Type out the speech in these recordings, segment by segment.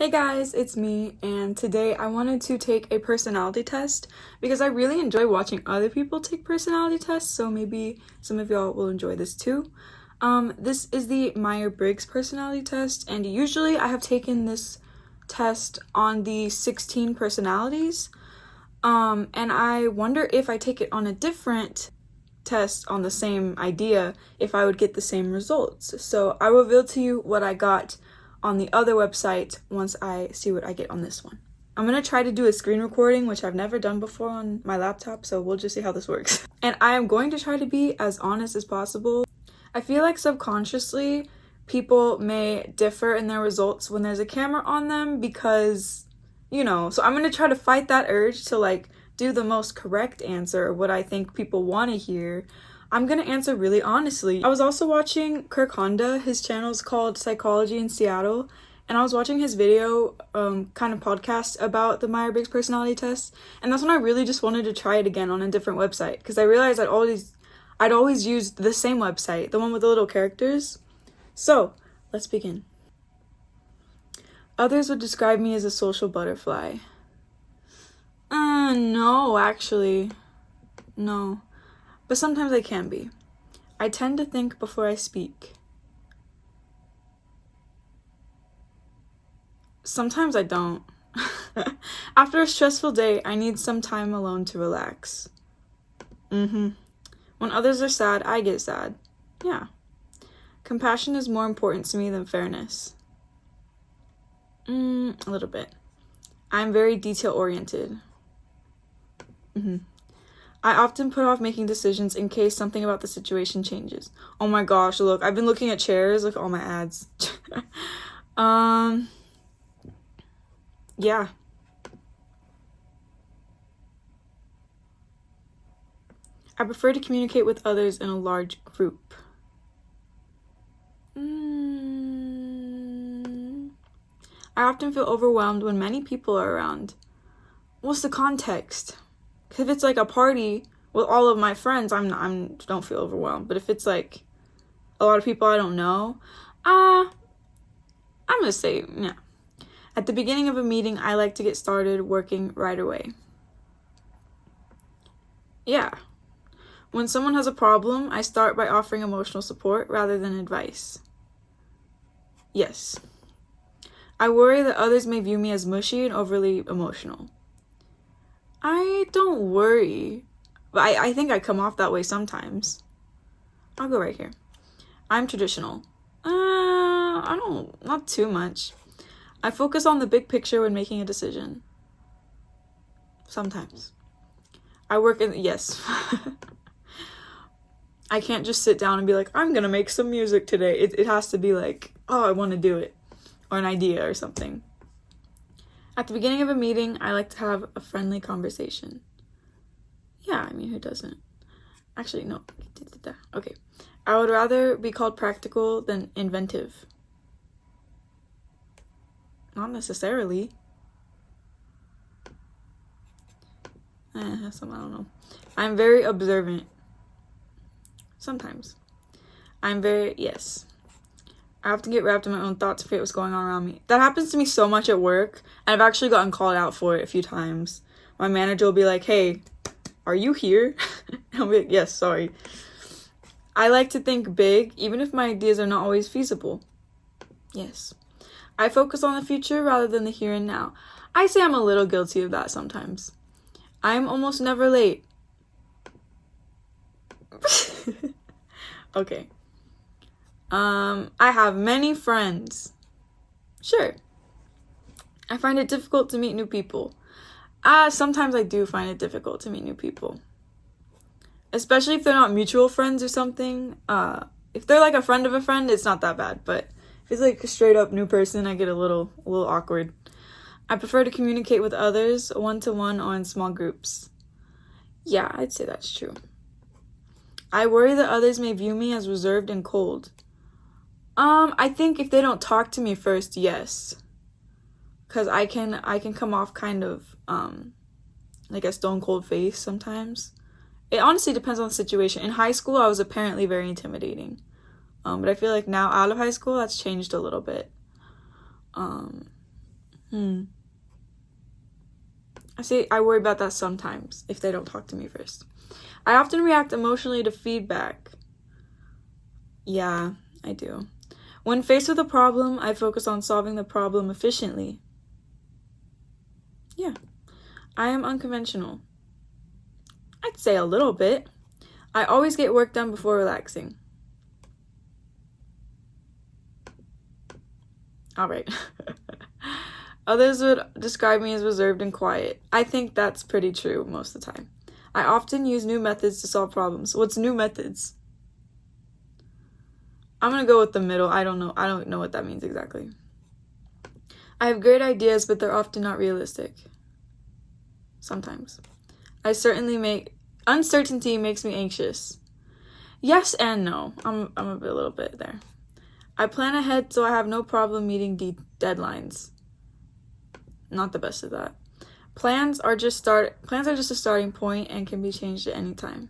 Hey guys, it's me, and today I wanted to take a personality test because I really enjoy watching other people take personality tests, so maybe some of y'all will enjoy this too. This is the Myers-Briggs personality test, and usually I have taken this test on the 16 personalities, and I wonder if I take it on a different test on the same idea, if I would get the same results. So I will reveal to you what I got on the other website once I see what I get on this one. I'm gonna try to do a screen recording, which I've never done before on my laptop, so we'll just see how this works. And I am going to try to be as honest as possible. I feel like subconsciously people may differ in their results when there's a camera on them because, so I'm gonna try to fight that urge to do the most correct answer, what I think people want to hear. I'm gonna answer really honestly. I was also watching Kirk Honda. His channel is called Psychology in Seattle, and I was watching his video kind of podcast about the Myers-Briggs personality test, and that's when I really just wanted to try it again on a different website because I realized I'd always used the same website, the one with the little characters. So let's begin. Others would describe me as a social butterfly. No, actually. No. But sometimes I can be. I tend to think before I speak. Sometimes I don't. After a stressful day, I need some time alone to relax. When others are sad, I get sad. Yeah. Compassion is more important to me than fairness. A little bit. I'm very detail-oriented. I often put off making decisions in case something about the situation changes. Oh my gosh, look, I've been looking at chairs, look at all my ads. Yeah. I prefer to communicate with others in a large group. I often feel overwhelmed when many people are around. What's the context? If it's like a party with all of my friends, I don't feel overwhelmed. But if it's like a lot of people I don't know, I'm gonna say, yeah. At the beginning of a meeting, I like to get started working right away. Yeah. When someone has a problem, I start by offering emotional support rather than advice. Yes. I worry that others may view me as mushy and overly emotional. I don't worry, but I think I come off that way sometimes. I'll go right here. I'm traditional. Not too much. I focus on the big picture when making a decision. Sometimes. Yes. I can't just sit down and be like, I'm gonna make some music today. It has to be like, oh, I want to do it. Or an idea or something. At the beginning of a meeting, I like to have a friendly conversation. Yeah, who doesn't? Actually, no. Okay. I would rather be called practical than inventive. Not necessarily. I don't know. I'm very observant. Sometimes. Yes. I have to get wrapped in my own thoughts to forget what's going on around me. That happens to me so much at work, and I've actually gotten called out for it a few times. My manager will be like, hey, are you here? I'll be like, yes, sorry. I like to think big, even if my ideas are not always feasible. Yes. I focus on the future rather than the here and now. I say I'm a little guilty of that sometimes. I'm almost never late. Okay. I have many friends. Sure. I find it difficult to meet new people. Sometimes I do find it difficult to meet new people. Especially if they're not mutual friends or something. If they're like a friend of a friend, it's not that bad. But if it's like a straight up new person, I get a little awkward. I prefer to communicate with others one-to-one or in small groups. Yeah, I'd say that's true. I worry that others may view me as reserved and cold. I think if they don't talk to me first, yes. Because I can come off kind of, like a stone cold face sometimes. It honestly depends on the situation. In high school, I was apparently very intimidating. But I feel like now out of high school, that's changed a little bit. I worry about that sometimes if they don't talk to me first. I often react emotionally to feedback. Yeah, I do. When faced with a problem, I focus on solving the problem efficiently. Yeah. I am unconventional. I'd say a little bit. I always get work done before relaxing. All right. Others would describe me as reserved and quiet. I think that's pretty true most of the time. I often use new methods to solve problems. What's new methods? I'm gonna go with the middle. I don't know what that means exactly. I have great ideas, but they're often not realistic. Sometimes. Uncertainty makes me anxious. Yes and no. I'm a little bit there. I plan ahead so I have no problem meeting deadlines. Not the best of that. Plans are just a starting point and can be changed at any time.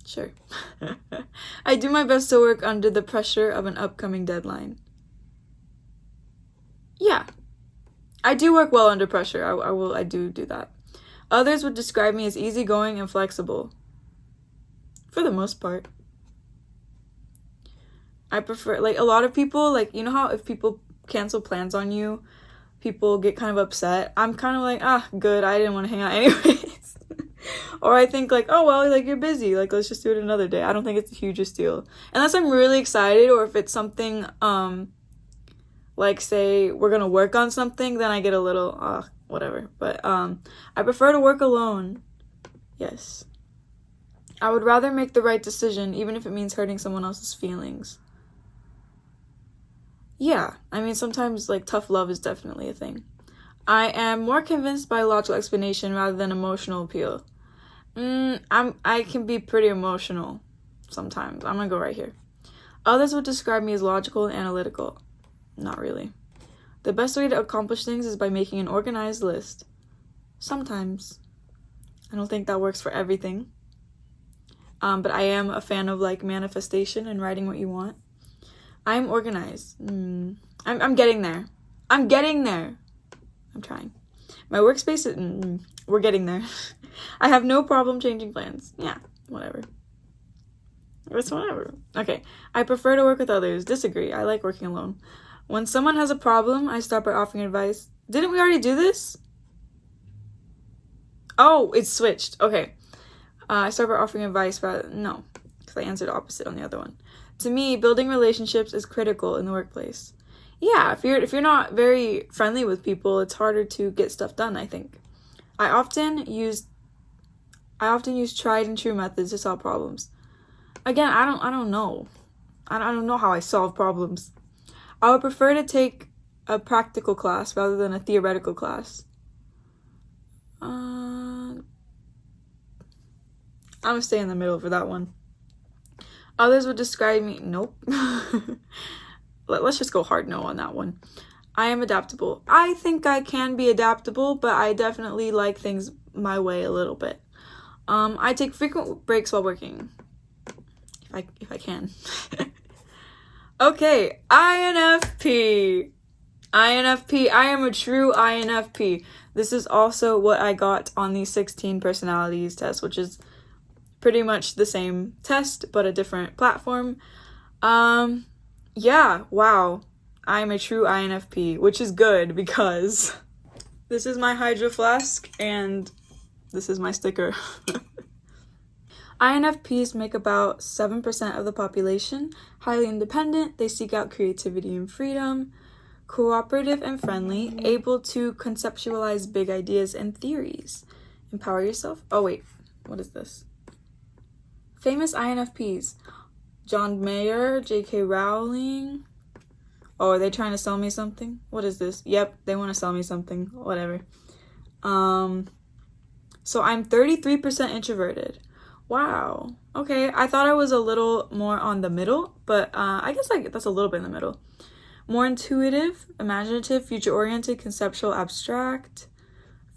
Sure. I do my best to work under the pressure of an upcoming deadline. Yeah. I do work well under pressure. I do that. Others would describe me as easygoing and flexible. For the most part. I prefer, like, a lot of people, like, you know how if people cancel plans on you, people get kind of upset? I'm kind of like, good, I didn't want to hang out anyways. Or I think, like, oh, well, like, you're busy. Like, let's just do it another day. I don't think it's the hugest deal. Unless I'm really excited, or if it's something, like, say, we're gonna work on something, then I get a little, whatever. But, I prefer to work alone. Yes. I would rather make the right decision, even if it means hurting someone else's feelings. Yeah, I mean, sometimes, like, tough love is definitely a thing. I am more convinced by logical explanation rather than emotional appeal. I can be pretty emotional sometimes. I'm gonna go right here. Others would describe me as logical and analytical. Not really. The best way to accomplish things is by making an organized list. Sometimes. I don't think that works for everything. But I am a fan of, like, manifestation and writing what you want. I'm organized. I'm getting there. I'm trying. My workspace is... we're getting there. I have no problem changing plans. Yeah, whatever. It's whatever. Okay. I prefer to work with others. Disagree. I like working alone. When someone has a problem, I start by offering advice. Didn't we already do this? Oh, it's switched. Okay. I start by offering advice no, because I answered opposite on the other one. To me, building relationships is critical in the workplace. Yeah, if you're not very friendly with people, it's harder to get stuff done, I think. I often use tried and true methods to solve problems. Again, I don't know. I don't know how I solve problems. I would prefer to take a practical class rather than a theoretical class. I'm gonna stay in the middle for that one. Others would describe me... Nope. Let's just go hard no on that one. I am adaptable. I think I can be adaptable, but I definitely like things my way a little bit. I take frequent breaks while working. If I can. Okay, INFP. I am a true INFP. This is also what I got on the 16 personalities test, which is pretty much the same test, but a different platform. Yeah, wow. I'm a true INFP, which is good because this is my Hydro Flask and this is my sticker. INFPs make about 7% of the population, highly independent, they seek out creativity and freedom, cooperative and friendly, able to conceptualize big ideas and theories. Empower yourself. Oh wait, what is this? Famous INFPs. John Mayer, J.K. Rowling. Oh, are they trying to sell me something? What is this? Yep, they want to sell me something. Whatever. So I'm 33% introverted. Wow. Okay, I thought I was a little more on the middle, but I guess that's a little bit in the middle. More intuitive, imaginative, future-oriented, conceptual, abstract,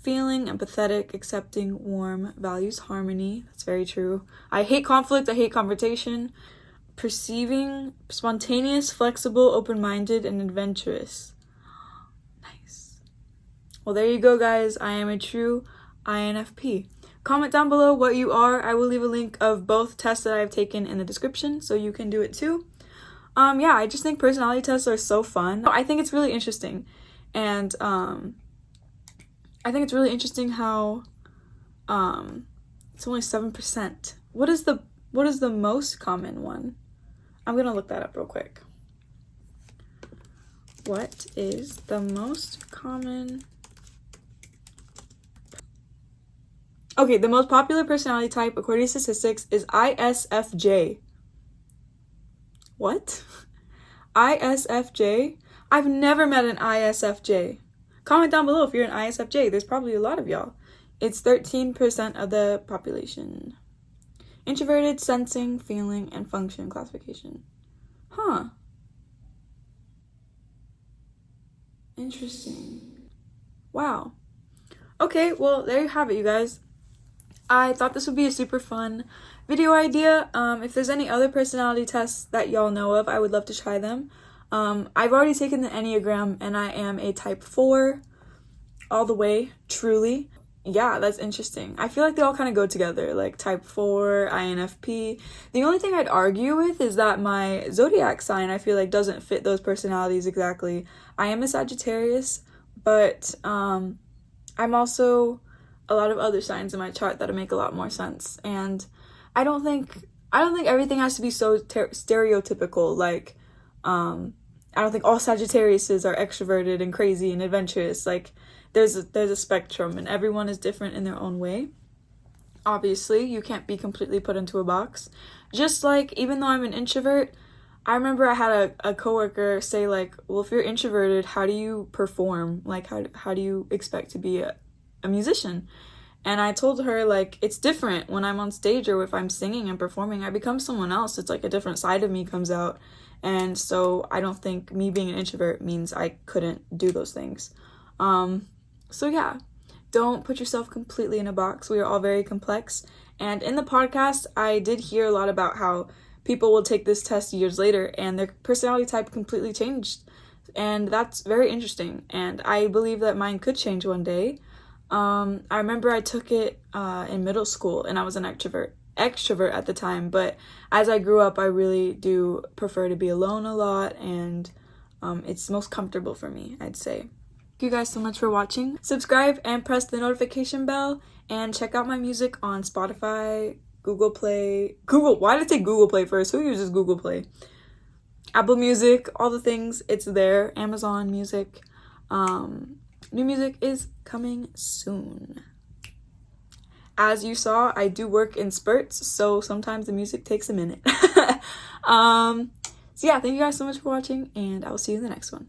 feeling, empathetic, accepting, warm, values harmony. That's very true. I hate conflict. I hate confrontation. Perceiving, spontaneous, flexible, open-minded, and adventurous. Nice. Well, there you go, guys. I am a true INFP. Comment down below what you are. I will leave a link of both tests that I've taken in the description so you can do it too. Yeah, I just think personality tests are so fun. I think it's really interesting. And I think it's really interesting how it's only 7%. What is the most common one? I'm gonna look that up real quick. What is the most common? Okay, the most popular personality type according to statistics is ISFJ. What? ISFJ? I've never met an ISFJ. Comment down below if you're an ISFJ. There's probably a lot of y'all. It's 13% of the population. Introverted, sensing, feeling, and function classification. Huh. Interesting. Wow. Okay, well, there you have it, you guys. I thought this would be a super fun video idea. If there's any other personality tests that y'all know of, I would love to try them. I've already taken the Enneagram, and I am a type 4 all the way, truly. Yeah, that's interesting. I feel like they all kind of go together, like type 4, INFP. The only thing I'd argue with is that my zodiac sign, I feel like, doesn't fit those personalities exactly. I am a Sagittarius, but I'm also a lot of other signs in my chart that make a lot more sense. And I don't think everything has to be so stereotypical. Like, I don't think all Sagittariuses are extroverted and crazy and adventurous. Like, there's a spectrum, and everyone is different in their own way. Obviously, you can't be completely put into a box. Just like, even though I'm an introvert, I remember I had a coworker say, like, well, if you're introverted, how do you perform? Like, how do you expect to be a musician? And I told her, like, it's different when I'm on stage or if I'm singing and performing. I become someone else. It's like a different side of me comes out. And so I don't think me being an introvert means I couldn't do those things. So yeah, don't put yourself completely in a box. We are all very complex. And in the podcast, I did hear a lot about how people will take this test years later and their personality type completely changed. And that's very interesting. And I believe that mine could change one day. I remember I took it in middle school, and I was an extrovert at the time. But as I grew up, I really do prefer to be alone a lot, and it's most comfortable for me, I'd say. Thank you guys so much for watching. Subscribe and press the notification bell, and check out my music on Spotify, Google Play. Why did I say Google Play first? Who uses Google Play? Apple Music, all the things, it's there. Amazon Music. New music is coming soon. As you saw, I do work in spurts, so sometimes the music takes a minute. So yeah, thank you guys so much for watching, and I will see you in the next one.